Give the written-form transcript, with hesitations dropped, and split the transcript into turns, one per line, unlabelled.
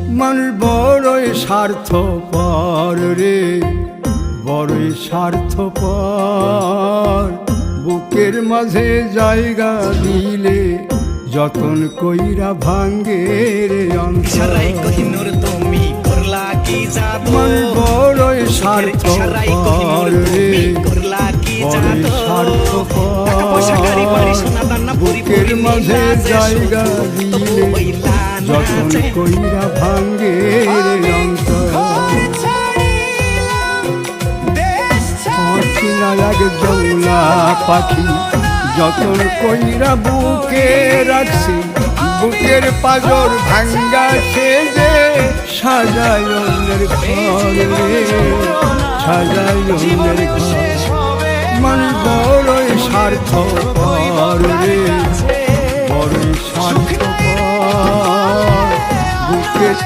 মানুষ বড়ই স্বার্থপর রে, বড়ই স্বার্থপর। বুকের মাঝে জায়গা দিলে যতন কইরা ভাঙ্গে রে অন্তর। মানুষ বড়ই স্বার্থপর রে, বড়ই স্বার্থপর। বুকের মাঝে জায়গা দিলে যতন কইরা ভাঙ্গে রে অন্তর। লাগে জৌলা পাখি যতন কইরা বুকে রাখছি, বুকের পাজর ভাঙ্গা সে যে সাজায় অন্যের ঘর রে, সাজায় অন্যের ঘর। মানুষ বড়ই স্বার্থপর রে, বড়ই স্বার্থপর। বুকের